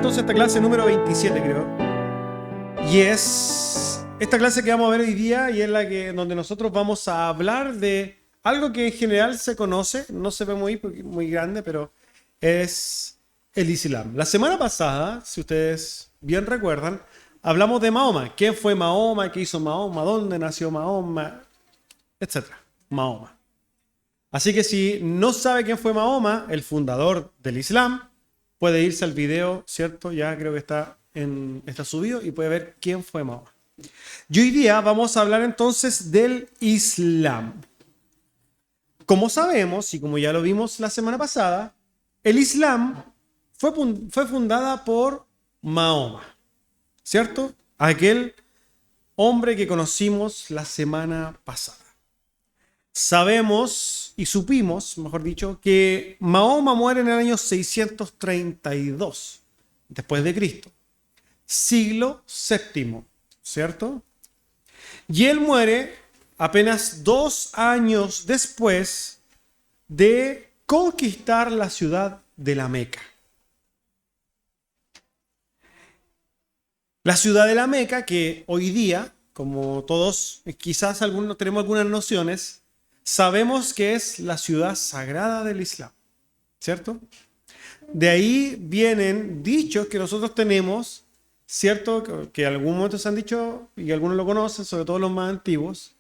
entonces esta clase número 27, creo. Y es esta clase que vamos a ver hoy día y es la que donde nosotros vamos a hablar de algo que en general se conoce, no se ve muy grande, pero es el Islam. La semana pasada, si ustedes bien recuerdan, hablamos de Mahoma. ¿Quién fue Mahoma? ¿Qué hizo Mahoma? ¿Dónde nació Mahoma? Etcétera. Mahoma. Así que si no sabe quién fue Mahoma, el fundador del Islam, puede irse al video, ¿cierto? Ya creo que está subido y puede ver quién fue Mahoma. Y hoy día vamos a hablar entonces del Islam. Como sabemos, y como ya lo vimos la semana pasada, el Islam fue fundada por Mahoma, ¿cierto? Aquel hombre que conocimos la semana pasada. Sabemos y supimos, mejor dicho, que Mahoma muere en el año 632 después de Cristo, siglo VII, ¿cierto? Y él muere apenas 2 años después de conquistar la ciudad de la Meca. La ciudad de la Meca, que hoy día, como todos, quizás tenemos algunas nociones, sabemos que es la ciudad sagrada del Islam, ¿cierto? De ahí vienen dichos que nosotros tenemos, ¿cierto? Que en algún momento se han dicho y algunos lo conocen, sobre todo los más antiguos,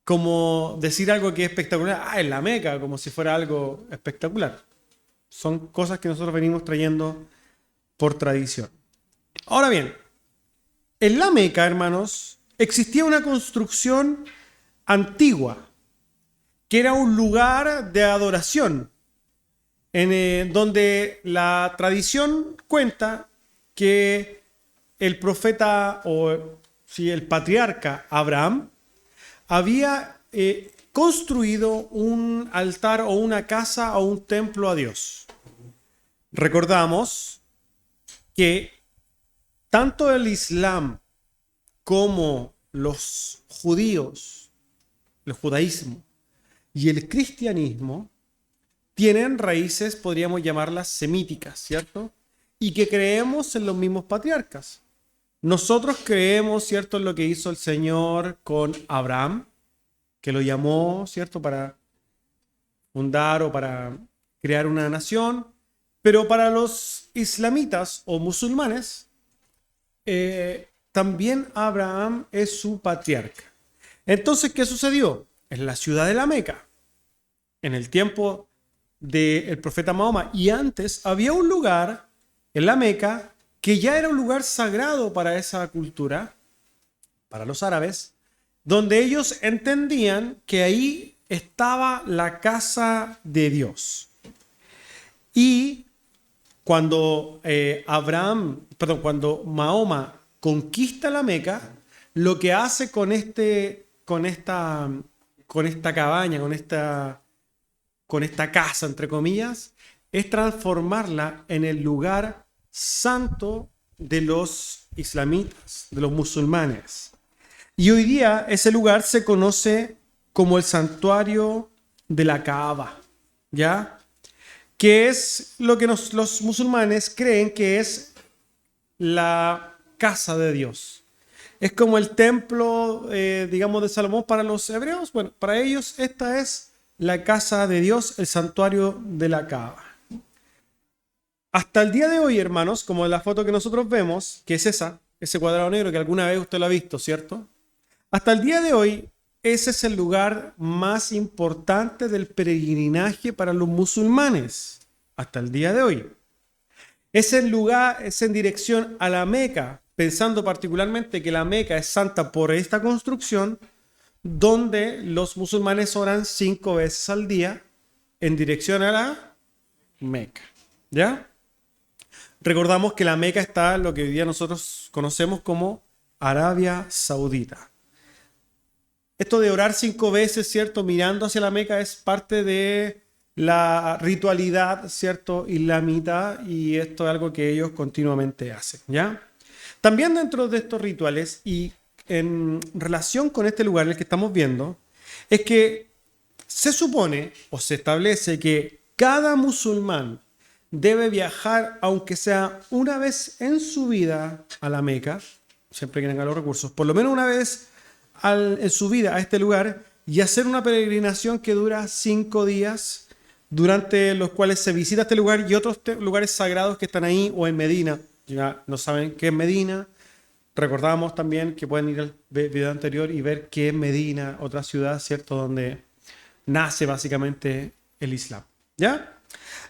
como decir algo que es espectacular, en la Meca, como si fuera algo espectacular. Son cosas que nosotros venimos trayendo por tradición. Ahora bien, en la Meca, hermanos, existía una construcción antigua, que era un lugar de adoración, donde la tradición cuenta que el profeta el patriarca Abraham había construido un altar o una casa o un templo a Dios. Recordamos que tanto el Islam como los judíos, el judaísmo y el cristianismo tienen raíces, podríamos llamarlas semíticas, ¿cierto? Y que creemos en los mismos patriarcas. Nosotros creemos, ¿cierto?, en lo que hizo el Señor con Abraham, que lo llamó, ¿cierto?, para fundar o para crear una nación. Pero para los islamitas o musulmanes, también Abraham es su patriarca. Entonces, ¿qué sucedió? En la ciudad de la Meca, en el tiempo del profeta Mahoma, y antes había un lugar en la Meca que ya era un lugar sagrado para esa cultura, para los árabes, donde ellos entendían que ahí estaba la casa de Dios. Y cuando cuando Mahoma conquista la Meca, lo que hace con esta cabaña, con esta casa, entre comillas, es transformarla en el lugar santo de los islamitas, de los musulmanes. Y hoy día ese lugar se conoce como el santuario de la Kaaba, ¿ya? Que es lo que los musulmanes creen que es la casa de Dios. Es como el templo, digamos, de Salomón para los hebreos. Bueno, para ellos esta es la casa de Dios, el santuario de la Kaaba. Hasta el día de hoy, hermanos, como en la foto que nosotros vemos, que es ese cuadrado negro que alguna vez usted lo ha visto, ¿cierto? Hasta el día de hoy, ese es el lugar más importante del peregrinaje para los musulmanes. Hasta el día de hoy. Ese lugar es en dirección a la Meca, pensando particularmente que la Meca es santa por esta construcción, donde los musulmanes oran 5 veces al día en dirección a la Meca. ¿Ya? Recordamos que la Meca está en lo que hoy día nosotros conocemos como Arabia Saudita. Esto de orar 5 veces, ¿cierto?, mirando hacia la Meca es parte de la ritualidad, ¿cierto?, islamita, y esto es algo que ellos continuamente hacen, ¿ya? También dentro de estos rituales y en relación con este lugar en el que estamos viendo, es que se supone o se establece que cada musulmán debe viajar, aunque sea una vez en su vida, a la Meca, siempre que tenga los recursos, por lo menos una vez en su vida a este lugar y hacer una peregrinación que dura 5 días, durante los cuales se visita este lugar y otros lugares sagrados que están ahí o en Medina. Ya no saben qué es Medina. Recordamos también que pueden ir al video anterior y ver qué es Medina, otra ciudad, ¿cierto? Donde nace básicamente el Islam. ¿Ya?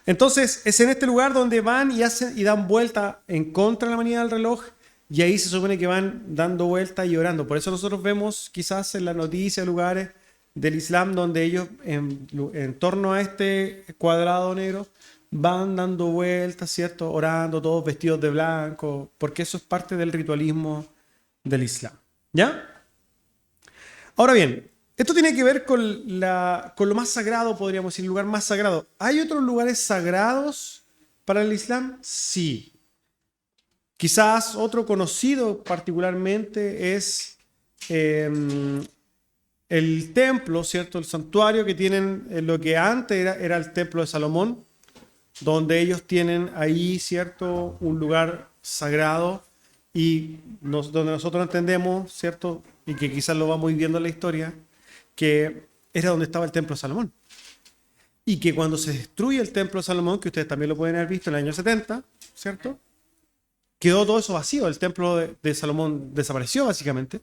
Entonces, es en este lugar donde van y dan vuelta en contra de la manía del reloj, y ahí se supone que van dando vuelta y orando. Por eso nosotros vemos quizás en la noticia lugares del Islam donde ellos en torno a este cuadrado negro van dando vueltas, ¿cierto? Orando, todos vestidos de blanco, porque eso es parte del ritualismo del Islam. ¿Ya? Ahora bien, esto tiene que ver con lo más sagrado, podríamos decir, el lugar más sagrado. ¿Hay otros lugares sagrados para el Islam? Sí. Quizás otro conocido particularmente es el templo, ¿cierto? El santuario que tienen, lo que antes era el templo de Salomón, donde ellos tienen ahí, ¿cierto? Un lugar sagrado y donde nosotros entendemos, ¿cierto? Y que quizás lo vamos viendo en la historia, que era donde estaba el templo de Salomón. Y que cuando se destruye el templo de Salomón, que ustedes también lo pueden haber visto en el año 70, ¿cierto? Quedó todo eso vacío, el templo de Salomón desapareció básicamente,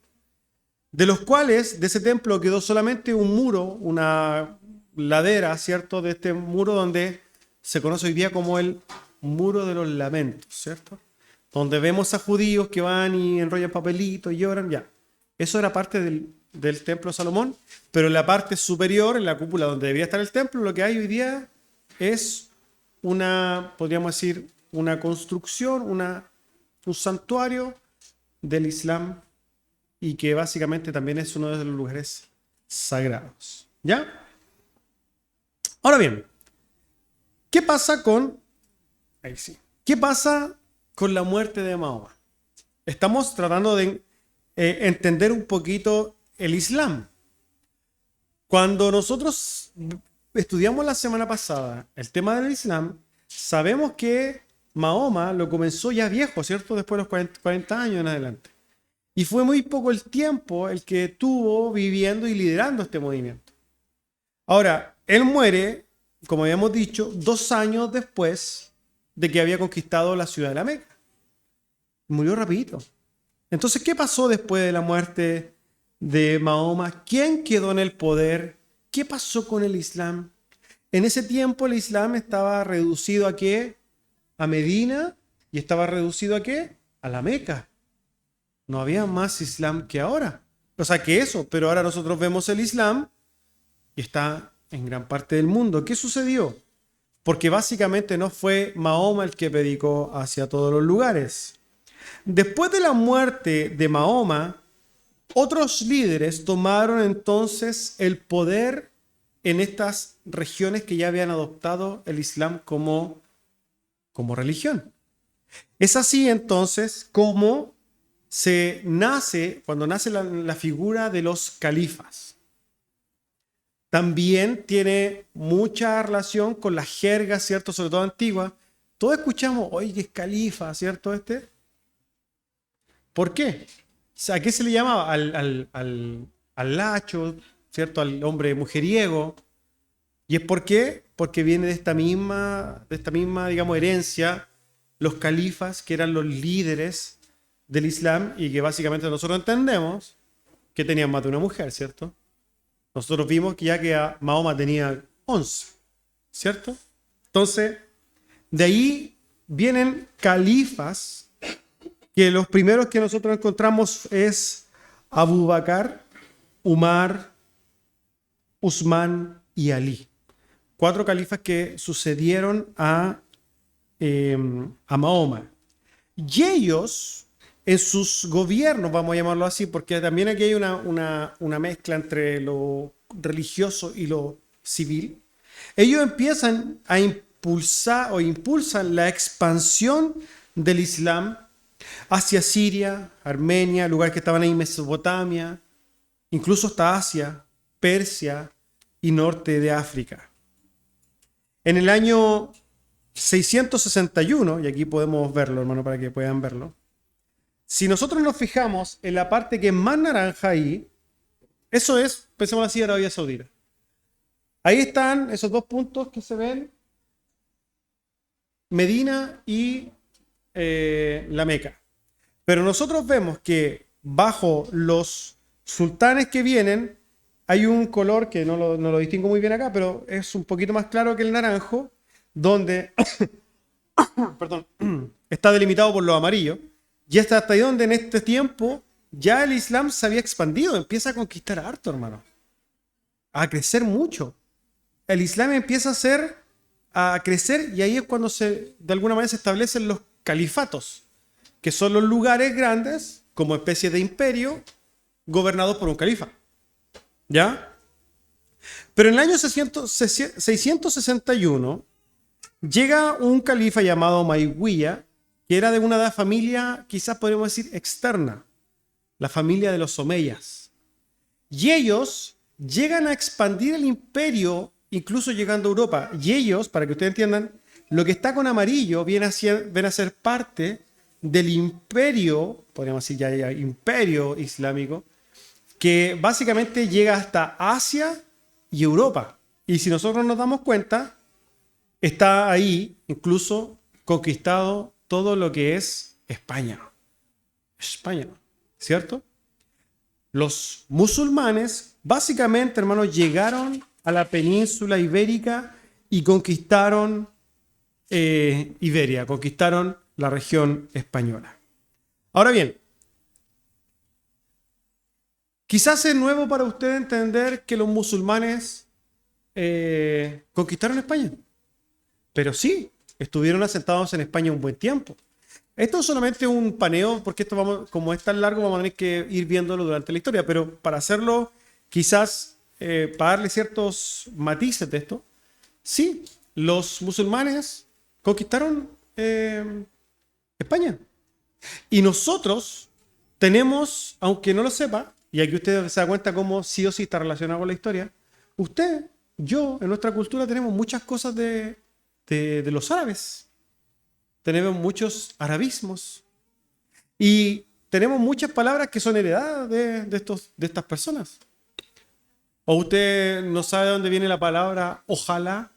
de los cuales de ese templo quedó solamente un muro, una ladera, ¿cierto? De este muro donde se conoce hoy día como el muro de los lamentos, ¿cierto? Donde vemos a judíos que van y enrollan papelitos y lloran, ya. Eso era parte del templo de Salomón, pero en la parte superior, en la cúpula donde debía estar el templo, lo que hay hoy día es una, podríamos decir, una construcción, un santuario del Islam, y que básicamente también es uno de los lugares sagrados. ¿Ya? Ahora bien, ¿qué pasa con... Ahí sí. ¿Qué pasa con la muerte de Mahoma? Estamos tratando de entender un poquito el Islam. Cuando nosotros estudiamos la semana pasada el tema del Islam, sabemos que Mahoma lo comenzó ya viejo, ¿cierto? Después de los 40 años en adelante. Y fue muy poco el tiempo el que tuvo viviendo y liderando este movimiento. Ahora, él muere, como habíamos dicho, 2 años después de que había conquistado la ciudad de la Meca. Murió rapidito. Entonces, ¿qué pasó después de la muerte de Mahoma? ¿Quién quedó en el poder? ¿Qué pasó con el Islam? En ese tiempo el Islam estaba reducido ¿a qué? A Medina, y estaba reducido ¿a qué? A la Meca. No había más Islam que ahora. O sea, que eso, pero ahora nosotros vemos el Islam y está en gran parte del mundo. ¿Qué sucedió? Porque básicamente no fue Mahoma el que predicó hacia todos los lugares. Después de la muerte de Mahoma, otros líderes tomaron entonces el poder en estas regiones que ya habían adoptado el Islam como religión. Es así entonces como cuando nace la figura de los califas. También tiene mucha relación con la jerga, ¿cierto? Sobre todo antigua. Todos escuchamos, oye, que es califa, ¿cierto? ¿Por qué? ¿A qué se le llamaba? Al lacho, ¿cierto? Al hombre mujeriego. ¿Y es por qué? Porque viene de esta misma, digamos, herencia, los califas, que eran los líderes del Islam, y que básicamente nosotros entendemos que tenían más de una mujer, ¿cierto? Nosotros vimos que ya que Mahoma tenía 11, ¿cierto? Entonces, de ahí vienen califas, que los primeros que nosotros encontramos es Abu Bakr, Umar, Usman y Ali. 4 califas que sucedieron a Mahoma. Y ellos, en sus gobiernos, vamos a llamarlo así, porque también aquí hay una mezcla entre lo religioso y lo civil, ellos empiezan a impulsan la expansión del Islam hacia Siria, Armenia, lugares que estaban ahí en Mesopotamia, incluso hasta Asia, Persia y norte de África. En el año 661, y aquí podemos verlo, hermano, para que puedan verlo. Si nosotros nos fijamos en la parte que es más naranja ahí, eso es, pensemos así, Arabia Saudita. Ahí están esos dos puntos que se ven, Medina y la Meca. Pero nosotros vemos que bajo los sultanes que vienen, hay un color que no lo distingo muy bien acá, pero es un poquito más claro que el naranjo, donde perdón, está delimitado por lo amarillo. Y hasta ahí donde en este tiempo ya el Islam se había expandido, empieza a conquistar harto, hermano. A crecer mucho. El Islam empieza a crecer y ahí es cuando de alguna manera se establecen los califatos, que son los lugares grandes, como especie de imperio, gobernados por un califa. ¿Ya? Pero en el año 661 llega un califa llamado Umayya, que era de una familia, quizás podríamos decir, externa, la familia de los Omeyas. Y ellos llegan a expandir el imperio, incluso llegando a Europa. Y ellos, para que ustedes entiendan, lo que está con amarillo viene a ser parte del imperio, podríamos decir ya imperio islámico, que básicamente llega hasta Asia y Europa. Y si nosotros nos damos cuenta, está ahí incluso conquistado todo lo que es España. España, ¿cierto? Los musulmanes, básicamente, hermanos, llegaron a la península ibérica y conquistaron Iberia, conquistaron la región española. Ahora bien, quizás es nuevo para usted entender que los musulmanes conquistaron España, pero sí, estuvieron asentados en España un buen tiempo. Esto es solamente un paneo, porque como es tan largo, vamos a tener que ir viéndolo durante la historia, pero para hacerlo, quizás, para darle ciertos matices de esto, sí, los musulmanes conquistaron España. Y nosotros tenemos, aunque no lo sepa, y aquí usted se da cuenta cómo sí o sí está relacionado con la historia, usted, yo, en nuestra cultura tenemos muchas cosas de los árabes. Tenemos muchos arabismos. Y tenemos muchas palabras que son heredadas de estas personas. ¿O usted no sabe de dónde viene la palabra ojalá?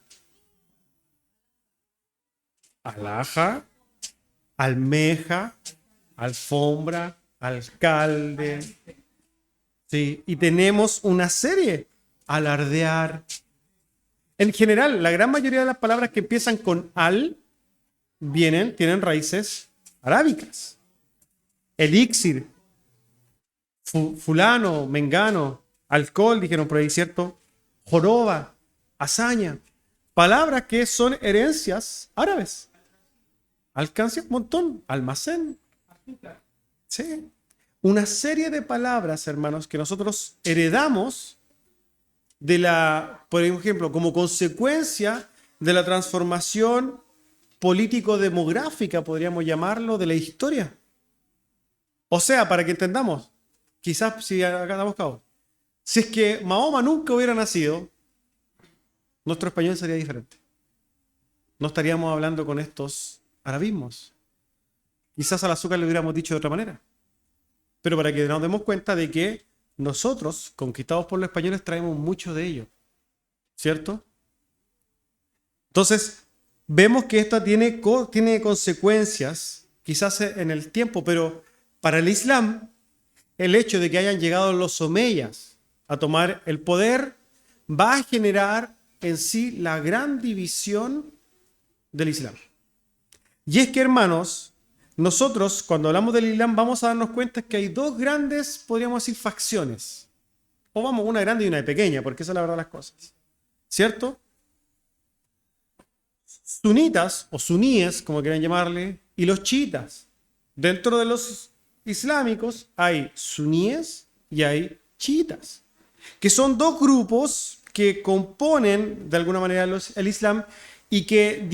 Alhaja, almeja, alfombra, alcalde. Sí, y tenemos una serie, alardear. En general, la gran mayoría de las palabras que empiezan con al tienen raíces arábicas. Elixir, fulano, mengano, alcohol, dijeron por ahí, ¿cierto? Joroba, hazaña. Palabras que son herencias árabes. Alcance un montón, almacén. Sí. Una serie de palabras, hermanos, que nosotros heredamos por ejemplo, como consecuencia de la transformación político-demográfica, podríamos llamarlo, de la historia. O sea, para que entendamos, quizás si acá damos cabo, si es que Mahoma nunca hubiera nacido, nuestro español sería diferente. No estaríamos hablando con estos arabismos. Quizás al azúcar le hubiéramos dicho de otra manera. Pero para que nos demos cuenta de que nosotros, conquistados por los españoles, traemos mucho de ello. ¿Cierto? Entonces, vemos que esto tiene consecuencias, quizás en el tiempo, pero para el Islam, el hecho de que hayan llegado los omeyas a tomar el poder va a generar en sí la gran división del Islam. Y es que, hermanos, nosotros, cuando hablamos del Islam, vamos a darnos cuenta que hay dos grandes, podríamos decir, facciones. O vamos, una grande y una pequeña, porque esa es la verdad de las cosas. ¿Cierto? Sunitas, o suníes, como quieran llamarle, y los chiitas. Dentro de los islámicos hay suníes y hay chiitas, que son dos grupos que componen, de alguna manera, el Islam y que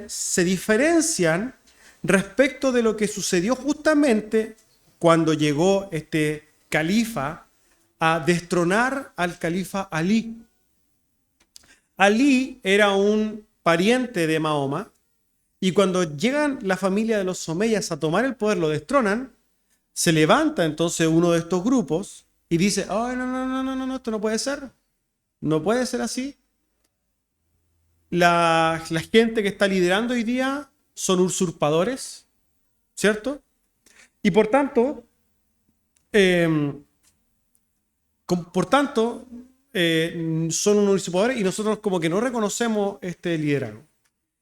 se diferencian respecto de lo que sucedió justamente cuando llegó este califa a destronar al califa Ali. Ali era un pariente de Mahoma Y cuando llegan la familia de los omeyas a tomar el poder, lo destronan, se levanta entonces uno de estos grupos y dice, oh, no, no, no, no, no, no, esto no puede ser. No puede ser así. La gente que está liderando hoy día son usurpadores, ¿cierto? Y por tanto, eh, son unos usurpadores y nosotros como que no reconocemos este liderazgo.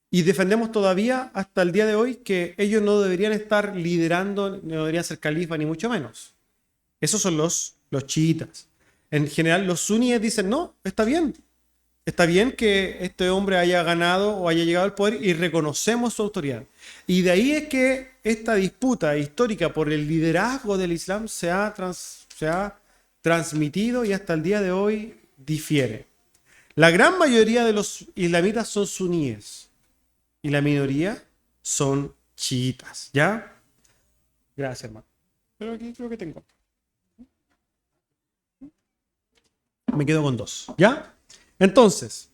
Y defendemos todavía hasta el día de hoy que ellos no deberían estar liderando, no deberían ser califa, ni mucho menos. Esos son los chiitas. En general, los suníes dicen, no, está bien. Está bien que este hombre haya ganado o haya llegado al poder y reconocemos su autoridad. Y de ahí es que esta disputa histórica por el liderazgo del Islam se ha transmitido y hasta el día de hoy difiere. La gran mayoría de los islamitas son suníes y la minoría son chiitas, ¿ya? Gracias, hermano. Pero aquí creo que tengo. Me quedo con 2, ¿ya? Entonces,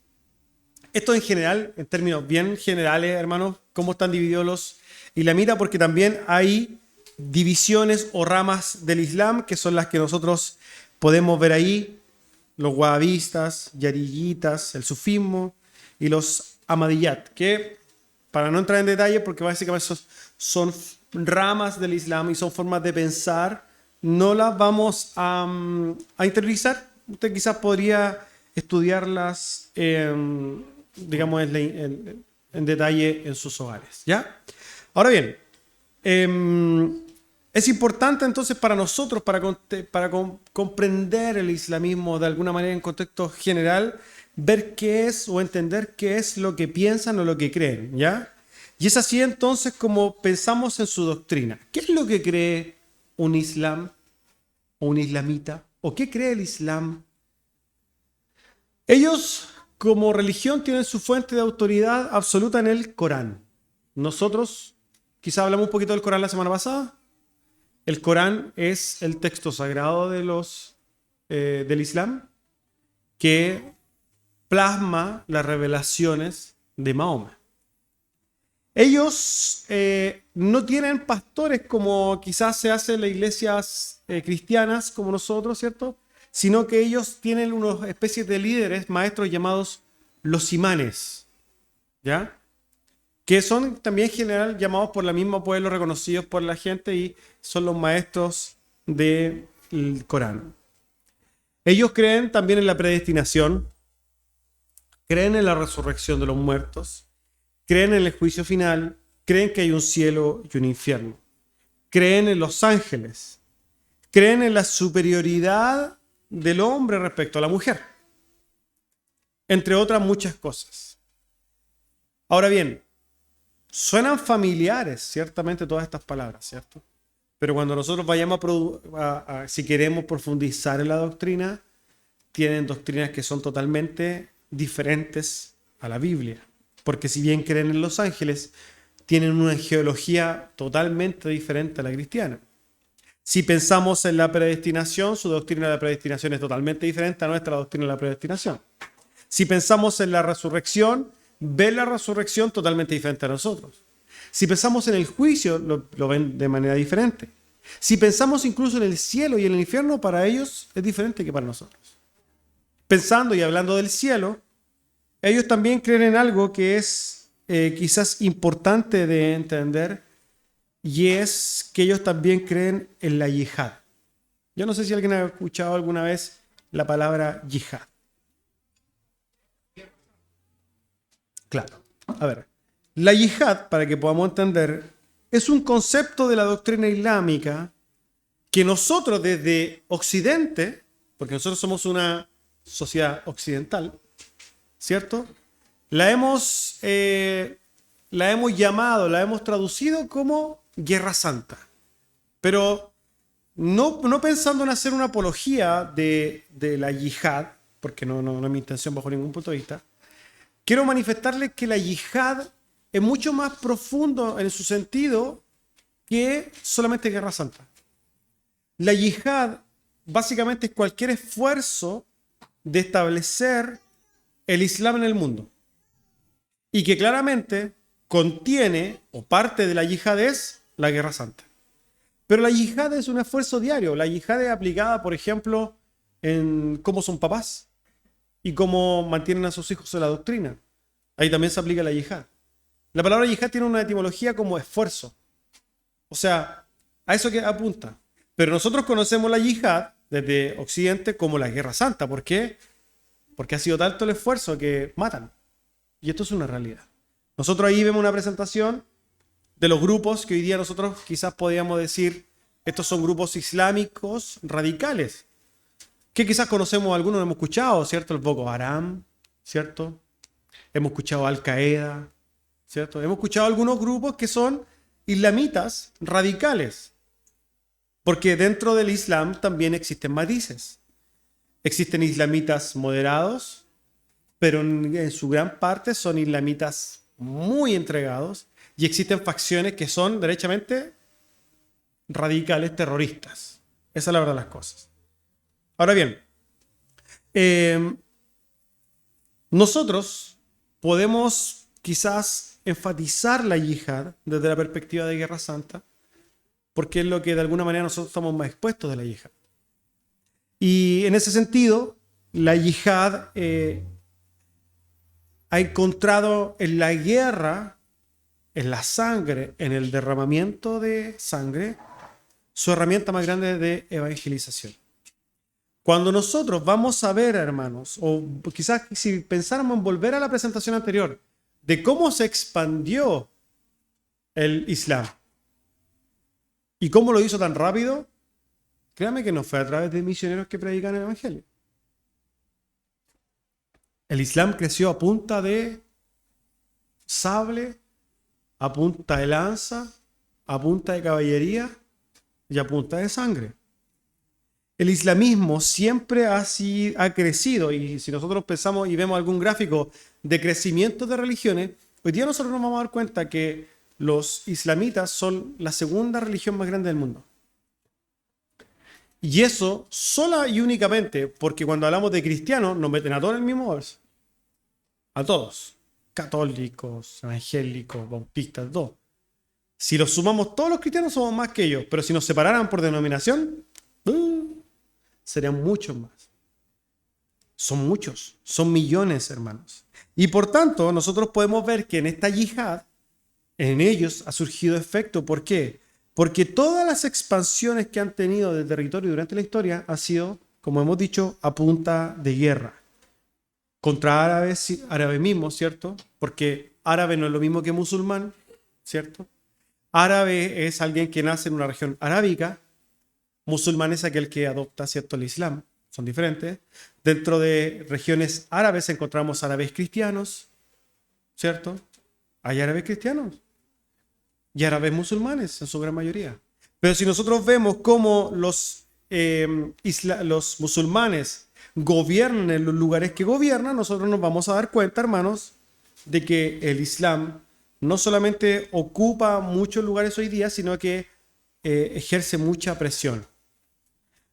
esto en general, en términos bien generales, hermanos, cómo están divididos los islamitas, porque también hay divisiones o ramas del Islam, que son las que nosotros podemos ver ahí, los wahabistas, yariyitas, el sufismo y los ahmadiyat, que para no entrar en detalle, porque básicamente son ramas del Islam y son formas de pensar, no las vamos a interiorizar. Usted quizás podría estudiarlas, digamos, en detalle en sus hogares, ¿ya? Ahora bien, es importante entonces para nosotros, para comprender el islamismo de alguna manera en contexto general, ver qué es o entender qué es lo que piensan o lo que creen, ¿ya? Y es así entonces como pensamos en su doctrina. ¿Qué es lo que cree un islam o un islamita? ¿O qué cree el islam? Ellos, como religión, tienen su fuente de autoridad absoluta en el Corán. Nosotros, quizá hablamos un poquito del Corán la semana pasada. El Corán es el texto sagrado del Islam que plasma las revelaciones de Mahoma. Ellos no tienen pastores como quizás se hace en las iglesias cristianas como nosotros, ¿cierto? Sino que ellos tienen unas especies de líderes, maestros llamados los imanes, ¿ya? Que son también en general llamados por el mismo pueblo, reconocidos por la gente y son los maestros del Corán. Ellos creen también en la predestinación, creen en la resurrección de los muertos, creen en el juicio final, creen que hay un cielo y un infierno, creen en los ángeles, creen en la superioridad del hombre respecto a la mujer, entre otras muchas cosas. Ahora bien, suenan familiares, ciertamente, todas estas palabras, ¿cierto? Pero cuando nosotros vayamos si queremos profundizar en la doctrina, tienen doctrinas que son totalmente diferentes a la Biblia. Porque si bien creen en los ángeles, tienen una geología totalmente diferente a la cristiana. Si pensamos en la predestinación, su doctrina de la predestinación es totalmente diferente a nuestra doctrina de la predestinación. Si pensamos en la resurrección, ven la resurrección totalmente diferente a nosotros. Si pensamos en el juicio, lo ven de manera diferente. Si pensamos incluso en el cielo y en el infierno, para ellos es diferente que para nosotros. Pensando y hablando del cielo, ellos también creen en algo que es quizás importante de entender, y es que ellos también creen en la yihad. Yo no sé si alguien ha escuchado alguna vez la palabra yihad. Claro. A ver, la yihad, para que podamos entender, es un concepto de la doctrina islámica que nosotros desde Occidente, porque nosotros somos una sociedad occidental, ¿cierto? La hemos llamado, la hemos traducido como Guerra Santa. Pero no pensando en hacer una apología de la yihad, porque no es mi intención bajo ningún punto de vista, quiero manifestarles que la yihad es mucho más profundo en su sentido que solamente Guerra Santa. La yihad básicamente es cualquier esfuerzo de establecer el Islam en el mundo. Y que claramente contiene, o parte de la yihad es la guerra santa. Pero la yihad es un esfuerzo diario. La yihad es aplicada, por ejemplo, en cómo son papás y cómo mantienen a sus hijos en la doctrina. Ahí también se aplica la yihad. La palabra yihad tiene una etimología como esfuerzo. O sea, a eso que apunta. Pero nosotros conocemos la yihad desde Occidente como la guerra santa. ¿Por qué? Porque ha sido tanto el esfuerzo que matan. Y esto es una realidad. Nosotros ahí vemos una presentación de los grupos que hoy día nosotros quizás podríamos decir, estos son grupos islámicos radicales, que quizás conocemos, algunos hemos escuchado, ¿cierto? El Boko Haram, ¿cierto? Hemos escuchado Al Qaeda, ¿cierto? Hemos escuchado algunos grupos que son islamitas radicales, porque dentro del Islam también existen matices. Existen islamitas moderados, pero en su gran parte son islamitas muy entregados, y existen facciones que son derechamente radicales terroristas. Esa es la verdad de las cosas. Ahora bien, nosotros podemos quizás enfatizar la yihad desde la perspectiva de Guerra Santa, porque es lo que de alguna manera nosotros estamos más expuestos de la yihad. Y en ese sentido, la yihad ha encontrado en la guerra, en la sangre, en el derramamiento de sangre, su herramienta más grande de evangelización. Cuando nosotros vamos a ver, hermanos, o quizás si pensáramos en volver a la presentación anterior, de cómo se expandió el Islam y cómo lo hizo tan rápido, créame que no fue a través de misioneros que predican el Evangelio. El Islam creció a punta de sable, a punta de lanza, a punta de caballería y a punta de sangre. El islamismo siempre ha crecido, y si nosotros pensamos y vemos algún gráfico de crecimiento de religiones, hoy día nosotros nos vamos a dar cuenta que los islamitas son la segunda religión más grande del mundo. Y eso sola y únicamente porque cuando hablamos de cristianos nos meten a todos en el mismo bolso. A todos. Católicos, evangélicos, bautistas, todos. Si los sumamos todos los cristianos somos más que ellos, pero si nos separaran por denominación, serían muchos más. Son muchos, son millones, hermanos. Y por tanto, nosotros podemos ver que en esta yihad, en ellos ha surgido efecto. ¿Por qué? Porque todas las expansiones que han tenido de territorio durante la historia han sido, como hemos dicho, a punta de guerra. Contra árabes mismos, ¿cierto? Porque árabe no es lo mismo que musulmán, ¿cierto? Árabe es alguien que nace en una región arábica. Musulmán es aquel que adopta, ¿cierto?, el Islam. Son diferentes. Dentro de regiones árabes encontramos árabes cristianos, ¿cierto? Hay árabes cristianos y árabes musulmanes en su gran mayoría. Pero si nosotros vemos cómo los musulmanes gobiernan en los lugares que gobiernan, nosotros nos vamos a dar cuenta, hermanos, de que el Islam no solamente ocupa muchos lugares hoy día, sino que ejerce mucha presión.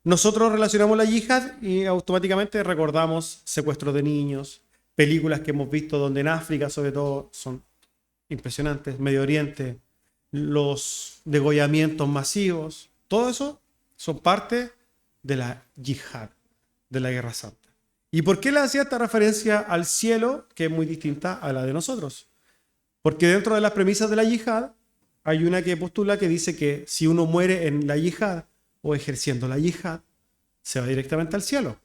Nosotros relacionamos la yihad y automáticamente recordamos secuestros de niños, películas que hemos visto donde en África, sobre todo, son impresionantes, Medio Oriente, los degollamientos masivos, todo eso son parte de la yihad, de la Guerra Santa. ¿Y por qué le hacía esta referencia al cielo, que es muy distinta a la de nosotros? Porque dentro de las premisas de la yihad hay una que postula que dice que si uno muere en la yihad o ejerciendo la yihad, se va directamente al cielo.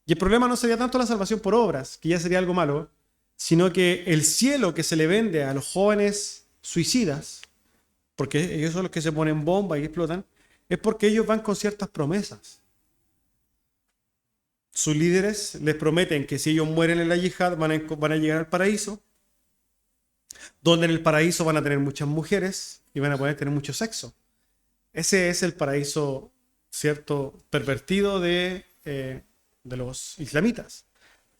Y el problema no sería tanto la salvación por obras, que ya sería algo malo, sino que el cielo que se le vende a los jóvenes suicidas, porque ellos son los que se ponen bombas y explotan, es porque ellos van con ciertas promesas. Sus líderes les prometen que si ellos mueren en la yihad van a llegar al paraíso, donde en el paraíso van a tener muchas mujeres y van a poder tener mucho sexo. Ese es el paraíso, cierto, pervertido de los islamitas,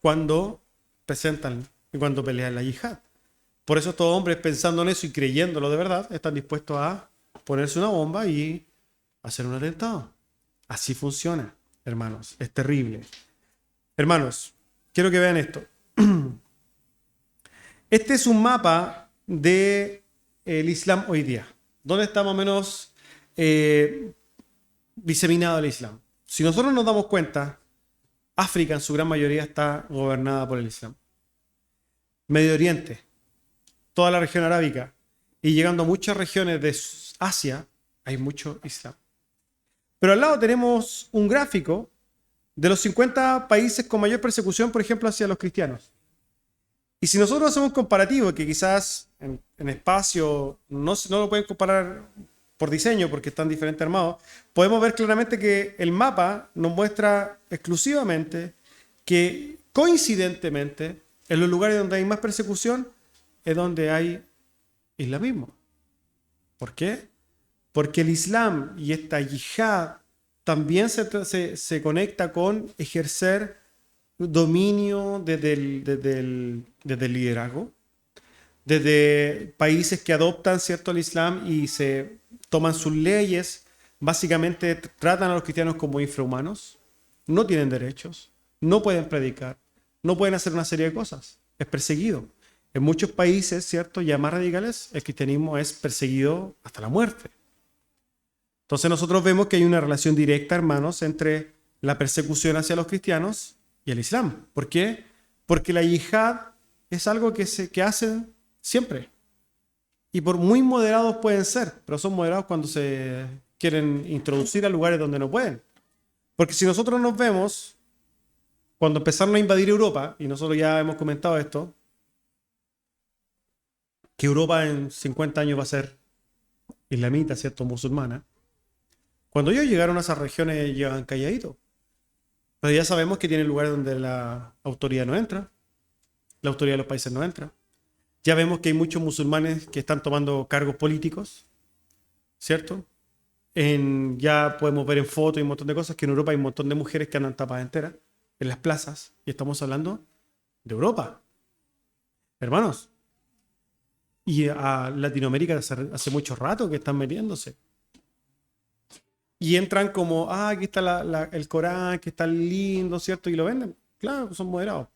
cuando presentan y cuando pelean la yihad. Por eso estos hombres, pensando en eso y creyéndolo de verdad, están dispuestos a ponerse una bomba y hacer un atentado. Así funciona, hermanos. Es terrible. Hermanos, quiero que vean esto. Este es un mapa del Islam hoy día? ¿Dónde está más o menos diseminado el Islam? Si nosotros nos damos cuenta, África en su gran mayoría está gobernada por el Islam. Medio Oriente, toda la región arábica y llegando a muchas regiones de Asia, hay mucho Islam. Pero al lado tenemos un gráfico de los 50 países con mayor persecución, por ejemplo, hacia los cristianos. Y si nosotros hacemos un comparativo, que quizás en espacio no lo pueden comparar por diseño porque están diferentes armados, podemos ver claramente que el mapa nos muestra exclusivamente que coincidentemente en los lugares donde hay más persecución es donde hay islamismo. ¿Por qué? Porque el Islam y esta yihad también se conecta con ejercer dominio desde el liderazgo, desde países que adoptan cierto el Islam y se toman sus leyes, básicamente tratan a los cristianos como infrahumanos, no tienen derechos, no pueden predicar, no pueden hacer una serie de cosas, es perseguido. En muchos países, ¿cierto?, ya más radicales, el cristianismo es perseguido hasta la muerte. Entonces nosotros vemos que hay una relación directa, hermanos, entre la persecución hacia los cristianos y el Islam. ¿Por qué? Porque la yihad es algo que hacen siempre. Y por muy moderados pueden ser, pero son moderados cuando se quieren introducir a lugares donde no pueden. Porque si nosotros nos vemos, cuando empezaron a invadir Europa, y nosotros ya hemos comentado esto, que Europa en 50 años va a ser islamita, ¿cierto?, musulmana. Cuando ellos llegaron a esas regiones, llegaban calladitos. Pero ya sabemos que tienen lugares donde la autoridad no entra, la autoridad de los países no entra. Ya vemos que hay muchos musulmanes que están tomando cargos políticos, ¿cierto? Ya podemos ver en fotos y un montón de cosas que en Europa hay un montón de mujeres que andan tapadas enteras en las plazas. Y estamos hablando de Europa. Hermanos. Y a Latinoamérica hace mucho rato que están metiéndose. Y entran como, aquí está el Corán, que está lindo, ¿cierto? Y lo venden. Claro, son moderados.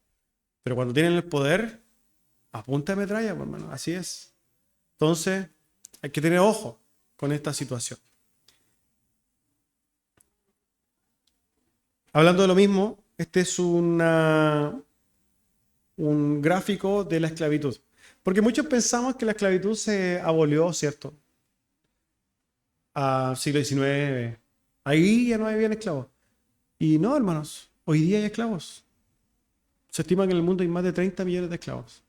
Pero cuando tienen el poder, a punta de metralla, pues, hermano, así es. Entonces, hay que tener ojo con esta situación. Hablando de lo mismo, este es un gráfico de la esclavitud. Porque muchos pensamos que la esclavitud se abolió, ¿cierto?, a siglo XIX. Ahí ya no había esclavos. Y no, hermanos, hoy día hay esclavos. Se estima que en el mundo hay más de 30 millones de esclavos.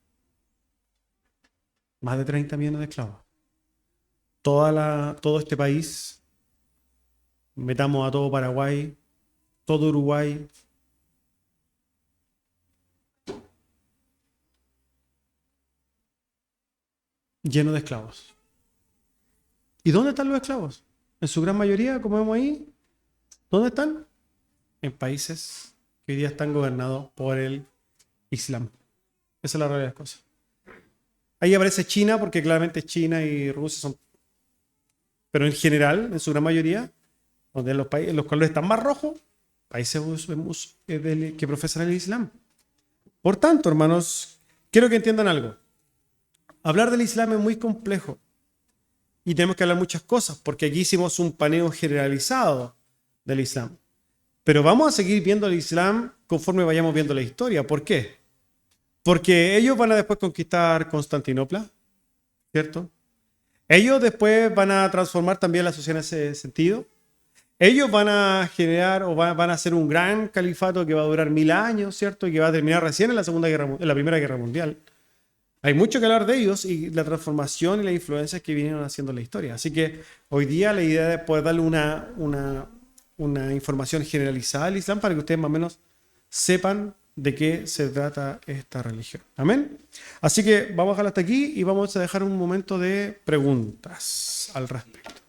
Más de 30 millones de esclavos. Todo este país, metamos a todo Paraguay, todo Uruguay, lleno de esclavos. ¿Y dónde están los esclavos? En su gran mayoría, como vemos ahí, ¿dónde están? En países que hoy día están gobernados por el Islam. Esa es la realidad de las cosas. Ahí aparece China, porque claramente China y Rusia son... Pero en general, en su gran mayoría, donde los colores están más rojos, países que profesan el Islam. Por tanto, hermanos, quiero que entiendan algo. Hablar del Islam es muy complejo. Y tenemos que hablar muchas cosas, porque aquí hicimos un paneo generalizado del Islam. Pero vamos a seguir viendo el Islam conforme vayamos viendo la historia. ¿Por qué? Porque ellos van a después conquistar Constantinopla, ¿cierto? Ellos después van a transformar también la sociedad en ese sentido. Ellos van a generar o van a hacer un gran califato que va a durar 1000 años, ¿cierto? Y que va a terminar recién en la Primera Guerra Mundial. Hay mucho que hablar de ellos y la transformación y las influencias que vinieron haciendo en la historia. Así que hoy día la idea es poder darle una información generalizada al Islam para que ustedes más o menos sepan de qué se trata esta religión. Amén. Así que vamos a dejarlo hasta aquí y vamos a dejar un momento de preguntas al respecto.